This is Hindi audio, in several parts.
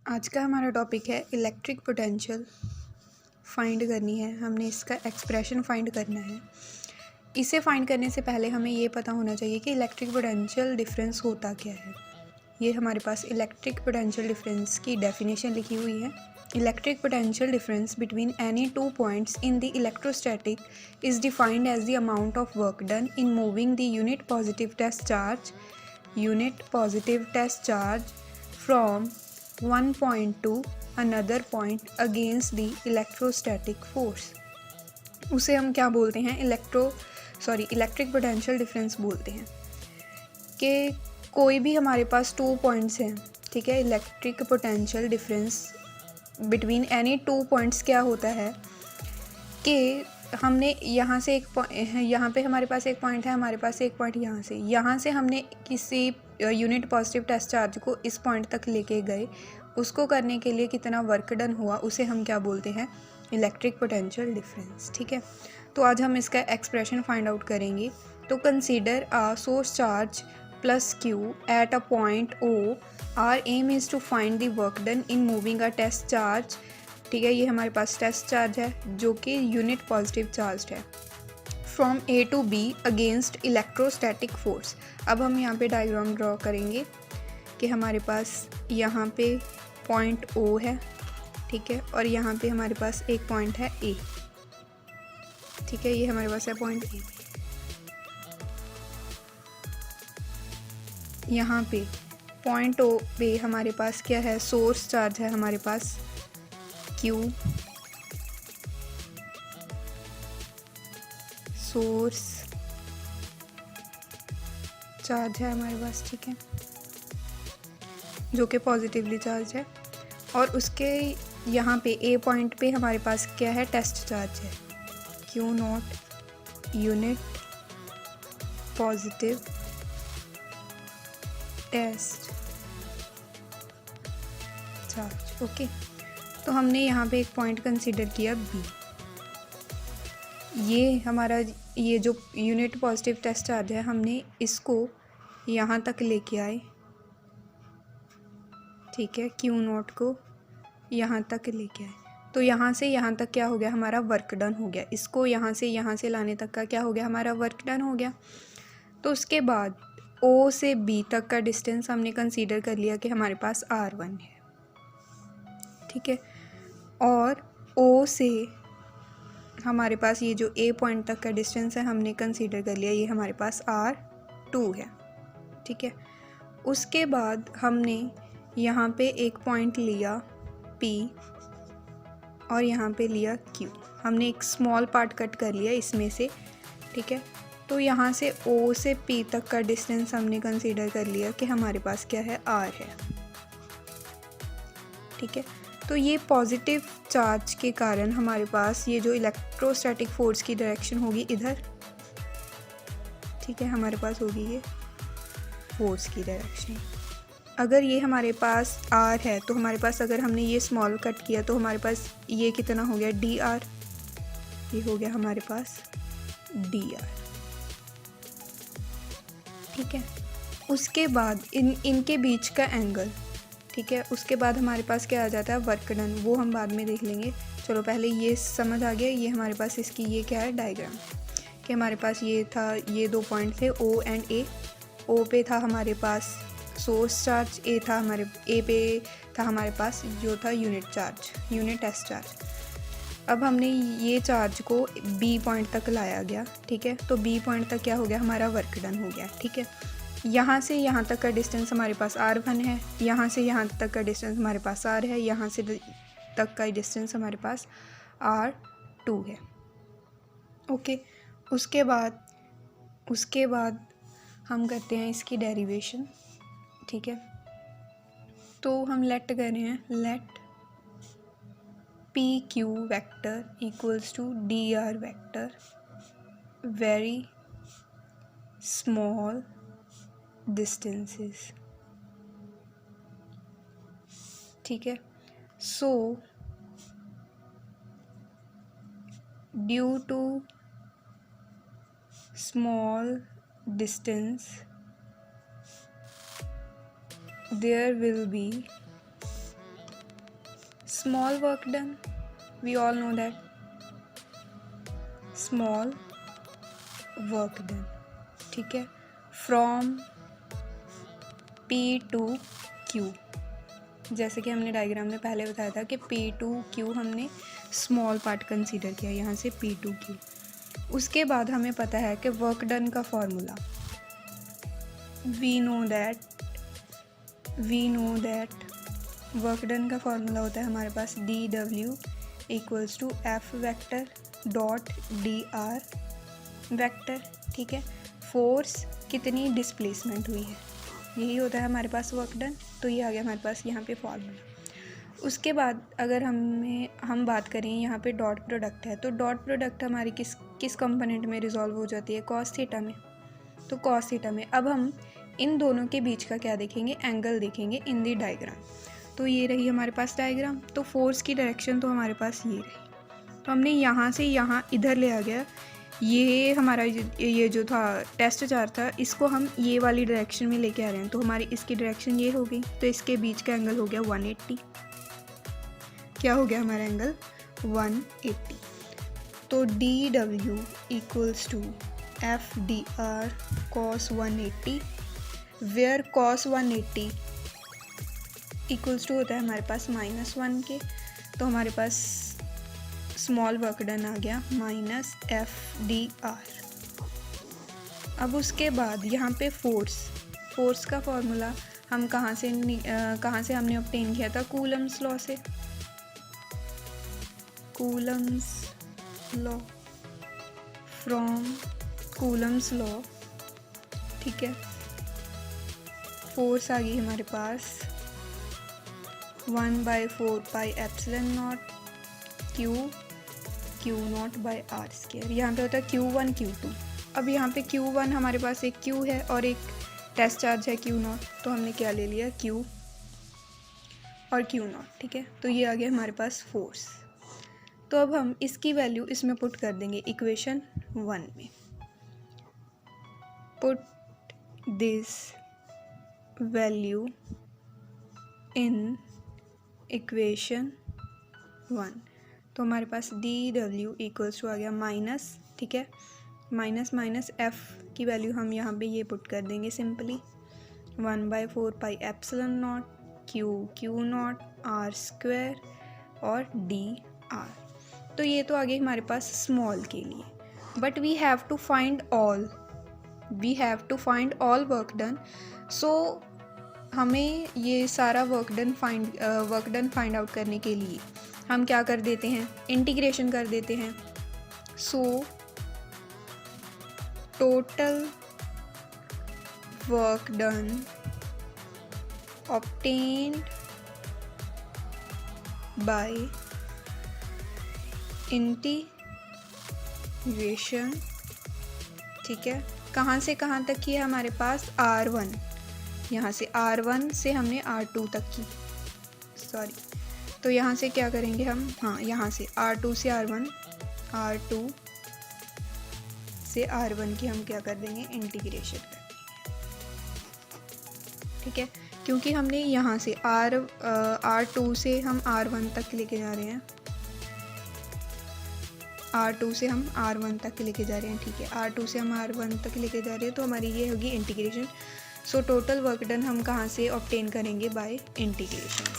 आज का हमारा टॉपिक है इलेक्ट्रिक पोटेंशियल फाइंड करनी है। हमने इसका एक्सप्रेशन फाइंड करना है। इसे फाइंड करने से पहले हमें ये पता होना चाहिए कि इलेक्ट्रिक पोटेंशियल डिफरेंस होता क्या है। ये हमारे पास इलेक्ट्रिक पोटेंशियल डिफरेंस की डेफिनेशन लिखी हुई है। Electric potential difference between any two points in the electrostatic is defined as the amount of work done in moving the unit positive test charge from one point to another point against the electrostatic force। उसे हम क्या बोलते हैं, इलेक्ट्रिक पोटेंशियल डिफरेंस बोलते हैं। कि कोई भी हमारे पास 2 पॉइंट्स हैं, ठीक है। Electric potential difference between any 2 points क्या होता है कि हमने यहाँ से यहाँ पे हमारे पास एक पॉइंट है, हमारे पास एक पॉइंट यहाँ से हमने किसी यूनिट पॉजिटिव टेस्ट चार्ज को इस पॉइंट तक लेके गए। उसको करने के लिए कितना वर्क डन हुआ उसे हम क्या बोलते हैं, इलेक्ट्रिक पोटेंशियल डिफरेंस, ठीक है। तो आज हम इसका एक्सप्रेशन फाइंड आउट करेंगे। तो consider a source charge plus q at a point O. Our aim is to find the work done in moving a test charge, ठीक है। ये हमारे पास टेस्ट चार्ज है जो कि यूनिट पॉजिटिव चार्ज है, from A to B against electrostatic force. अब हम यहाँ पे डायग्राम ड्रॉ करेंगे कि हमारे पास यहाँ पे पॉइंट ओ है, ठीक है, और यहाँ पे हमारे पास एक पॉइंट है ए, ठीक है। ये हमारे पास है पॉइंट ए। यहाँ पे पॉइंट ओ पे हमारे पास क्या है, सोर्स चार्ज है हमारे पास क्यू, सोर्स चार्ज है हमारे पास, ठीक है, जो कि पॉजिटिवली चार्ज है। और उसके यहाँ पे ए पॉइंट पे हमारे पास क्या है, टेस्ट चार्ज है q naught, unit positive test charge, okay. तो हमने यहाँ पे एक पॉइंट कंसीडर किया बी। ये हमारा ये जो यूनिट पॉजिटिव टेस्ट चार्ज है, हमने इसको यहाँ तक लेके आए, ठीक है, क्यू नॉट को यहाँ तक लेके आए। तो यहाँ से यहाँ तक क्या हो गया, हमारा वर्क डन हो गया। इसको यहाँ से लाने तक का क्या हो गया, हमारा वर्क डन हो गया। तो उसके बाद ओ से बी तक का डिस्टेंस हमने कंसीडर कर लिया कि हमारे पास R1 है, ठीक है। और ओ से हमारे पास ये जो ए पॉइंट तक का डिस्टेंस है हमने कंसीडर कर लिया, ये हमारे पास R2 है, ठीक है। उसके बाद हमने यहाँ पे एक पॉइंट लिया P और यहाँ पे लिया Q। हमने एक स्मॉल पार्ट कट कर लिया इसमें से, ठीक है। तो यहाँ से O से P तक का डिस्टेंस हमने कंसीडर कर लिया कि हमारे पास क्या है, R है, ठीक है। तो ये पॉजिटिव चार्ज के कारण हमारे पास ये जो इलेक्ट्रोस्टैटिक फोर्स की डायरेक्शन होगी इधर, ठीक है, हमारे पास होगी ये फोर्स की डायरेक्शन। अगर ये हमारे पास R है तो हमारे पास, अगर हमने ये स्मॉल कट किया तो हमारे पास ये कितना हो गया, DR, ये हो गया हमारे पास DR, ठीक है। उसके बाद इनके बीच का एंगल, ठीक है। उसके बाद हमारे पास क्या आ जाता है, वर्क डन, वो हम बाद में देख लेंगे। चलो पहले ये समझ आ गया। ये हमारे पास इसकी ये क्या है, डायग्राम, कि हमारे पास ये था, ये 2 पॉइंट थे O एंड A। O पे था हमारे पास सोर्स चार्ज, ए पे था हमारे पास जो था यूनिट टेस्ट चार्ज। अब हमने ये चार्ज को B पॉइंट तक लाया गया, ठीक है। तो B पॉइंट तक क्या हो गया, हमारा वर्क डन हो गया, ठीक है। यहाँ से यहाँ तक का डिस्टेंस हमारे पास R1 है, यहाँ से यहाँ तक का डिस्टेंस हमारे पास R है, यहाँ से तक का डिस्टेंस हमारे पास R2 है, ओके। उसके बाद हम करते हैं इसकी डेरिवेशन, ठीक है। तो हम लेट कर रहे हैं, let PQ vector equals to DR vector very small distances, ठीक है। So due to small distance there will be small work done, we all know that small work done, ठीक है, फ्रॉम P टू Q, जैसे कि हमने डायग्राम में पहले बताया था कि P टू Q हमने स्मॉल पार्ट कंसीडर किया, यहाँ से P टू Q। उसके बाद हमें पता है कि वर्क डन का formula, we know that work done का फॉर्मूला होता है हमारे पास dW equals to F vector dot dr vector, ठीक है। फोर्स कितनी डिस्प्लेसमेंट हुई है, यही होता है हमारे पास वर्क डन। तो ये आ गया हमारे पास यहाँ पे फॉर्मूला। उसके बाद अगर हम बात करें यहाँ पे डॉट प्रोडक्ट है, तो डॉट प्रोडक्ट हमारी किस कंपोनेंट में रिजॉल्व हो जाती है, कॉस थीटा में। तो कॉस थीटा में अब हम इन दोनों के बीच का क्या देखेंगे, एंगल देखेंगे इन दी डायग्राम। तो ये रही हमारे पास डायग्राम। तो फोर्स की डायरेक्शन तो हमारे पास ये रही, तो हमने यहाँ से यहाँ इधर ले आ गया। ये हमारा ये जो था टेस्ट चार्ज था, इसको हम ये वाली डायरेक्शन में लेके आ रहे हैं, तो हमारी इसकी डायरेक्शन ये हो गई। तो इसके बीच का एंगल हो गया 180। क्या हो गया हमारा एंगल, 180। तो dW equals to FDR cos 180, where cos 180 equals to होता है हमारे पास -1 के। तो हमारे पास स्मॉल वर्क डन आ गया -FDR। अब उसके बाद यहाँ पे फोर्स का फॉर्मूला हम कहाँ से हमने ऑब्टेन किया था, कूलम्स लॉ से, Coulomb's law, from Coulomb's law, ठीक है। फोर्स आ गई हमारे पास 1/4 pi epsilon not Q not by R square. यहाँ पे होता है Q1 Q2। अब यहाँ पे Q1 हमारे पास एक Q है और एक टेस्ट चार्ज है Q नॉट, तो हमने क्या ले लिया, Q और Q नॉट, ठीक है। तो ये आ गया हमारे पास फोर्स। तो अब हम इसकी वैल्यू इसमें पुट कर देंगे इक्वेशन 1 में। Put this value in equation 1। तो हमारे पास dW इक्वल्स टू आ गया माइनस, ठीक है, माइनस F की वैल्यू हम यहाँ पे ये पुट कर देंगे simply 1/4 pi epsilon not Q not R square और dr। तो ये तो आ गई हमारे पास स्मॉल के लिए, but we have to find all work done. So हमें ये सारा वर्क डन फाइंड आउट करने के लिए हम क्या कर देते हैं, इंटीग्रेशन कर देते हैं। So total work done obtained by integration, ठीक है। कहाँ से कहाँ तक की है हमारे पास, R1, यहाँ से R1 से हमने R2 तक की, सॉरी। तो यहाँ से क्या करेंगे हम, हाँ, यहाँ से R2 से R1, R2 से R1 की हम क्या कर देंगे, इंटीग्रेशन कर देंगे, ठीक है। क्योंकि हमने यहाँ से R2 से हम R1 तक लेके जा रहे हैं, R2 से हम R1 तक लेके जा रहे हैं, ठीक है। R2 से हम R1 तक लेके जा रहे हैं, तो हमारी ये होगी integration. So total work done हम कहाँ से ऑब्टेन करेंगे, बाय इंटीग्रेशन।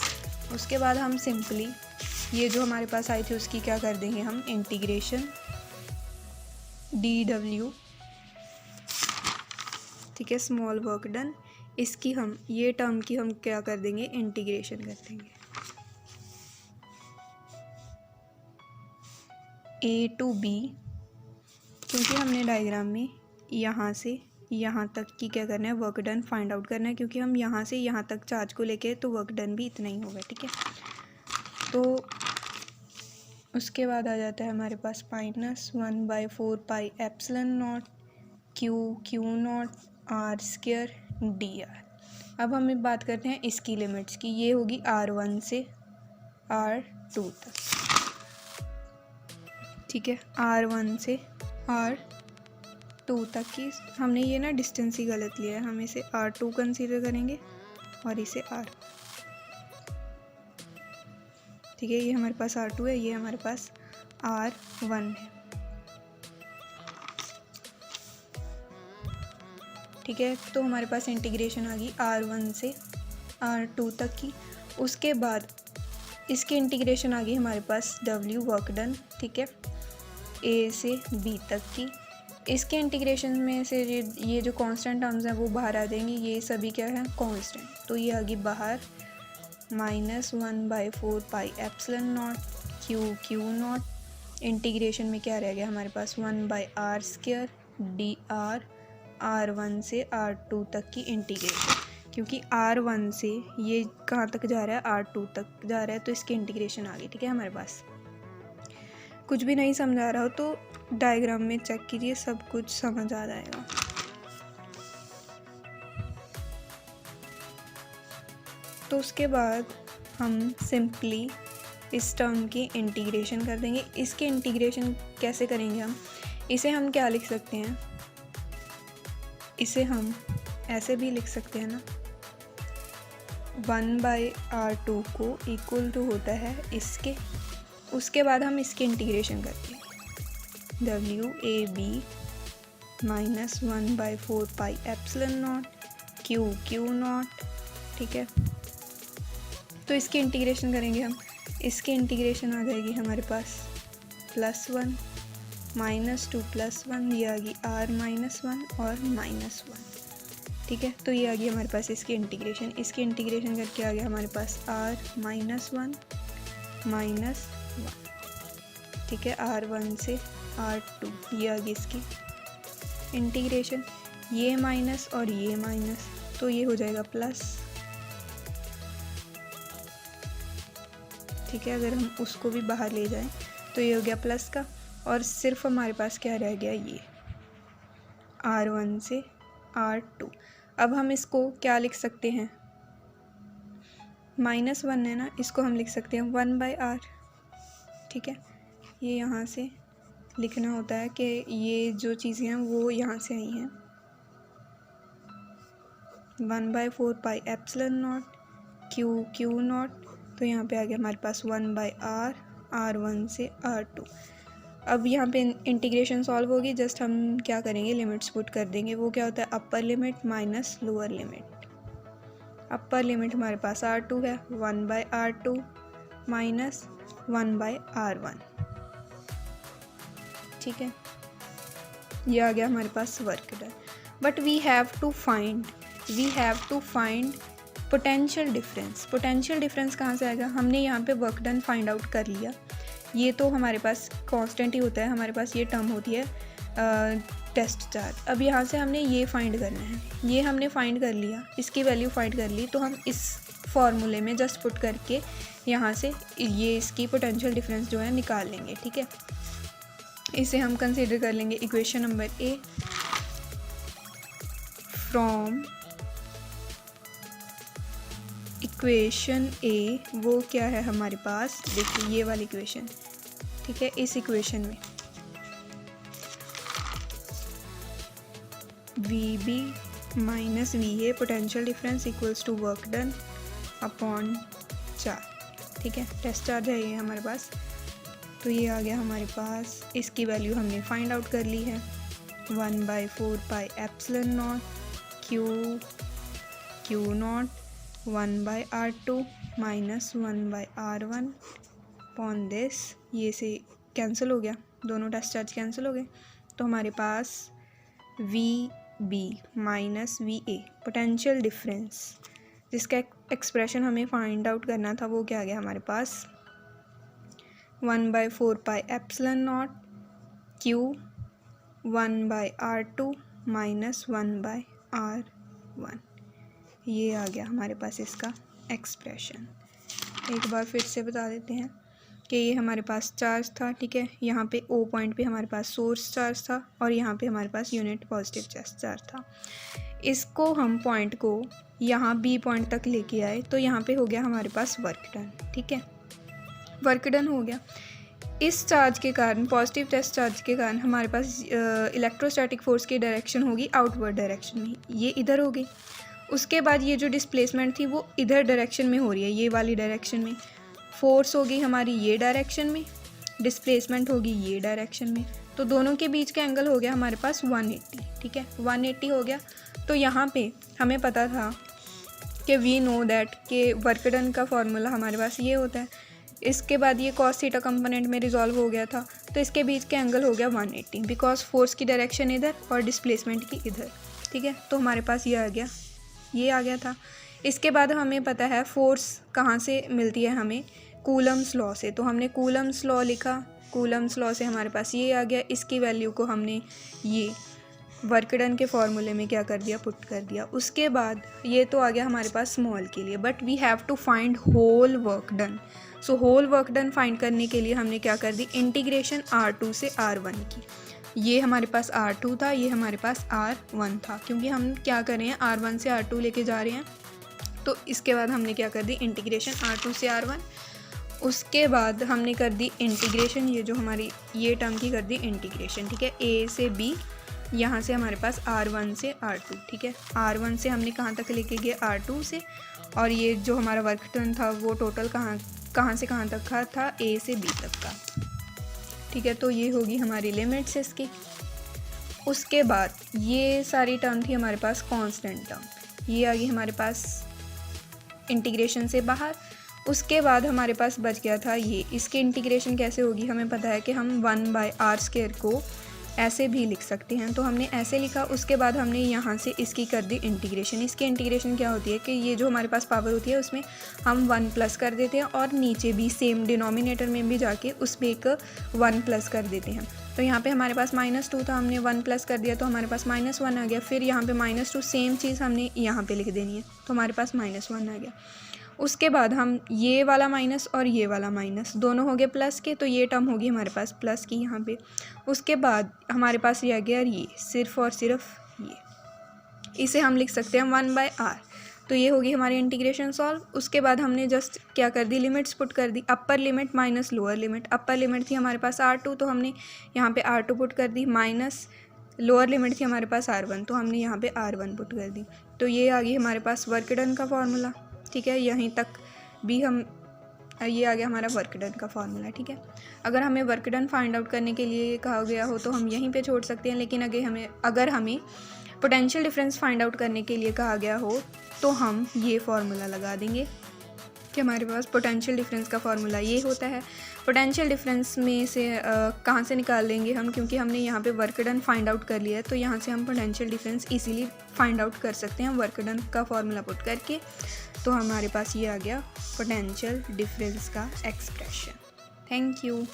उसके बाद हम सिंपली ये जो हमारे पास आई थी उसकी क्या कर देंगे हम, इंटीग्रेशन dW, ठीक है, स्मॉल वर्क डन। इसकी हम ये टर्म की हम क्या कर देंगे, इंटीग्रेशन कर देंगे A to B, क्योंकि हमने डायग्राम में यहाँ से यहाँ तक की क्या करना है, वर्क डन फाइंड आउट करना है, क्योंकि हम यहाँ से यहाँ तक चार्ज को लेके तो वर्क डन भी इतना ही होगा, ठीक है। तो उसके बाद आ जाता है हमारे पास -1/4 pi epsilon not Q not R square dr। अब हम बात करते हैं इसकी लिमिट्स की, ये होगी R1 से R2 तक, ठीक है, R1 से R2 तक की। हमने ये ना डिस्टेंस ही गलत लिया है, हम इसे R2 कंसीडर करेंगे और इसे R। ठीक है, ये हमारे पास R2 है, ये हमारे पास R1 है। ठीक है, तो हमारे पास इंटीग्रेशन आ गई R1 से R2 तक की। उसके बाद इसकी इंटीग्रेशन आ गई हमारे पास W वर्क डन, ठीक है, A से B तक की। इसके इंटीग्रेशन में से ये जो कांस्टेंट टर्म्स हैं वो बाहर आ जाएंगी, ये सभी क्या है कांस्टेंट, तो ये आ गई बाहर -1/4 pi epsilon not Q not. Integration में क्या रह गया हमारे पास 1/r² dr R1 से R2 तक की इंटीग्रेशन, क्योंकि R1 से ये कहाँ तक जा रहा है R2 तक जा रहा है, तो इसकी इंटीग्रेशन आ गई। ठीक है, हमारे पास कुछ भी नहीं समझा रहा हो तो डायग्राम में चेक कीजिए, सब कुछ समझ आ जाएगा। तो उसके बाद हम सिंपली इस टर्म की इंटीग्रेशन कर देंगे। इसके इंटीग्रेशन कैसे करेंगे इसे हम क्या लिख सकते हैं, इसे हम ऐसे भी लिख सकते हैं ना, 1/r2 को इक्वल टू होता है इसके, उसके बाद हम इसके इंटीग्रेशन करते हैं WAB -1/4 pi epsilon not Q not. ठीक है, तो इसके इंटीग्रेशन करेंगे हम, इसके इंटीग्रेशन आ जाएगी हमारे पास +1 -2 +1, ये आ गई R-1 और -1। ठीक है, तो ये आ गई हमारे पास इसकी इंटीग्रेशन। इसकी इंटीग्रेशन करके आ गया हमारे पास R-1 -1। ठीक है, R1 से R2, ये आ गई इसकी इंटीग्रेशन, ये माइनस और ये माइनस, तो ये हो जाएगा प्लस। ठीक है, अगर हम उसको भी बाहर ले जाएं तो ये हो गया प्लस का, और सिर्फ हमारे पास क्या रह गया, ये R1 से R2। अब हम इसको क्या लिख सकते हैं, -1 है ना, इसको हम लिख सकते हैं 1/r। ठीक है, ये यहाँ से लिखना होता है कि ये जो चीज़ें हैं वो यहाँ से आई हैं, 1/4 pi epsilon not Q not, तो यहाँ पे आ गया हमारे पास 1/r R1 से R2। अब यहाँ पे इंटीग्रेशन सॉल्व होगी, जस्ट हम क्या करेंगे, लिमिट्स पुट कर देंगे। वो क्या होता है, अपर limit minus lower limit. Upper limit हमारे पास R2 है, 1/r2 माइनस 1/r1। ठीक है, ये आ गया हमारे पास work done. But we have to find potential difference. Potential difference कहाँ से आएगा, हमने यहाँ पे वर्क डन फाइंड आउट कर लिया, ये तो हमारे पास कांस्टेंट ही होता है, हमारे पास ये टर्म होती है टेस्ट चार्ज। अब यहाँ से हमने ये फाइंड करना है, ये हमने फाइंड कर लिया, इसकी वैल्यू फाइंड कर ली, तो हम इस फॉर्मूले में जस्ट पुट करके यहाँ से ये इसकी पोटेंशियल डिफरेंस जो है निकाल लेंगे। ठीक है, इसे हम कंसीडर कर लेंगे equation number A। From equation A वो क्या है हमारे पास, देखिए ये वाली इक्वेशन। ठीक है, इस इक्वेशन में VB minus VA potential difference equals to work done upon 4। ठीक है, टेस्ट चार्ज है ये हमारे पास, तो ये आ गया हमारे पास, इसकी वैल्यू हमने फाइंड आउट कर ली है, 1/4 pi epsilon not Q not 1/r2 minus 1/r1 upon this, ये से कैंसिल हो गया, दोनों टेस्ट चार्ज कैंसिल हो गए, तो हमारे पास VB minus VA potential difference जिसका एक्सप्रेशन हमें फाइंड आउट करना था, वो क्या आ गया हमारे पास, 1/4 pi epsilon not Q 1/r2 minus 1/r1। ये आ गया हमारे पास इसका एक्सप्रेशन। एक बार फिर से बता देते हैं कि ये हमारे पास चार्ज था। ठीक है, यहाँ पे O पॉइंट पे हमारे पास सोर्स चार्ज था और यहाँ पे हमारे पास यूनिट पॉजिटिव चार्ज था। इसको हम पॉइंट को यहाँ B पॉइंट तक लेके आए, तो यहाँ पे हो गया हमारे पास वर्क डन। ठीक है, वर्क डन हो गया। इस चार्ज के कारण, पॉजिटिव टेस्ट चार्ज के कारण हमारे पास इलेक्ट्रोस्टैटिक फोर्स की डायरेक्शन होगी आउटवर्ड डायरेक्शन में, ये इधर हो गई। उसके बाद ये जो डिस्प्लेसमेंट थी वो इधर डायरेक्शन में हो रही है, ये वाली डायरेक्शन में। फोर्स होगी हमारी ये डायरेक्शन में, डिस्प्लेसमेंट होगी ये डायरेक्शन में, तो दोनों के बीच का एंगल हो गया हमारे पास 180, ठीक है 180 हो गया। तो यहाँ पे हमें पता था कि वी नो दैट कि वर्क डन का फॉर्मूला हमारे पास ये होता है। इसके बाद ये cos थीटा कंपोनेंट में रिजॉल्व हो गया था, तो इसके बीच का एंगल हो गया 180 बिकॉज फोर्स की डायरेक्शन इधर और डिस्प्लेसमेंट की इधर, ठीक है। तो हमारे पास ये आ गया था। इसके बाद हमें पता है फोर्स कहाँ से मिलती है हमें, कूलम्स लॉ से, तो हमने कूलम्स लॉ लिखा, कूलम्स लॉ से हमारे पास ये आ गया। इसकी वैल्यू को हमने ये वर्क डन के फॉर्मूले में क्या कर दिया, पुट कर दिया। उसके बाद ये तो आ गया हमारे पास स्मॉल के लिए, but we have to find whole work done. So whole work done find करने के लिए हमने क्या कर दी, इंटीग्रेशन R2 से R1 की। ये हमारे पास R2 था, ये हमारे पास R1 था, क्योंकि हम क्या कर रहे हैं R1 से R2 लेके जा रहे हैं। तो इसके बाद हमने क्या कर दी, इंटीग्रेशन R2 से R1। उसके बाद हमने कर दी इंटीग्रेशन, ये जो हमारी ये टर्म की कर दी इंटीग्रेशन, ठीक है, A से B, यहाँ से हमारे पास R1 से R2, ठीक है। R1 से हमने कहाँ तक लेके गए, R2 से, और ये जो हमारा वर्क डन था वो टोटल कहाँ से कहाँ तक का था, A से B तक का, ठीक है। तो ये होगी हमारी लिमिट्स इसकी। उसके बाद ये सारी टर्म थी हमारे पास कांस्टेंट टर्म, ये आ गई हमारे पास इंटीग्रेशन से बाहर। उसके बाद हमारे पास बच गया था ये, इसकी इंटीग्रेशन कैसे होगी, हमें पता है कि हम 1/r² को ऐसे भी लिख सकते हैं, तो हमने ऐसे लिखा। उसके बाद हमने यहाँ से इसकी कर दी इंटीग्रेशन। इसकी इंटीग्रेशन क्या होती है कि ये जो हमारे पास पावर होती है उसमें हम 1 प्लस कर देते हैं, और नीचे भी सेम डिनोमिनेटर में भी जाके उसमें एक 1 प्लस कर देते हैं। तो यहाँ पे हमारे पास -2 था, हमने 1 प्लस कर दिया तो हमारे पास -1 आ गया। फिर यहाँ पे -2 सेम चीज़ हमने यहाँ पे लिख देनी है, तो हमारे पास -1 आ गया। उसके बाद हम ये वाला माइनस और ये वाला माइनस दोनों हो गए प्लस के, तो ये टर्म होगी हमारे पास प्लस की यहाँ पे। उसके बाद हमारे पास ये आ गया ये, सिर्फ और सिर्फ ये, इसे हम लिख सकते हैं 1/r। तो ये होगी हमारी इंटीग्रेशन सॉल्व। उसके बाद हमने जस्ट क्या कर दी, लिमिट्स पुट कर दी, upper limit minus lower limit. Upper limit थी हमारे पास R2, तो हमने यहाँ पे R2 पुट कर दी, माइनस लोअर लिमिट थी हमारे पास R1, तो हमने यहाँ पे R1 पुट कर दी। तो ये आ गई हमारे पास वर्क डन का फॉर्मूला, ठीक है। यहीं तक भी हम, ये आ गया हमारा वर्क डन का फॉर्मूला, ठीक है। अगर हमें वर्क डन फाइंड आउट करने के लिए कहा गया हो तो हम यहीं पे छोड़ सकते हैं, लेकिन अगर हमें पोटेंशियल डिफरेंस फाइंड आउट करने के लिए कहा गया हो तो हम ये फार्मूला लगा देंगे कि हमारे पास पोटेंशियल डिफरेंस का फार्मूला ये होता है। पोटेंशियल डिफरेंस में से कहाँ से निकाल लेंगे हम, क्योंकि हमने यहाँ पे वर्क डन फाइंड आउट कर लिया है, तो यहाँ से हम potential difference easily find out कर सकते हैं वर्क डन का फार्मूला पुट करके। तो हमारे पास ये आ गया पोटेंशियल डिफरेंस का एक्सप्रेशन। Thank you.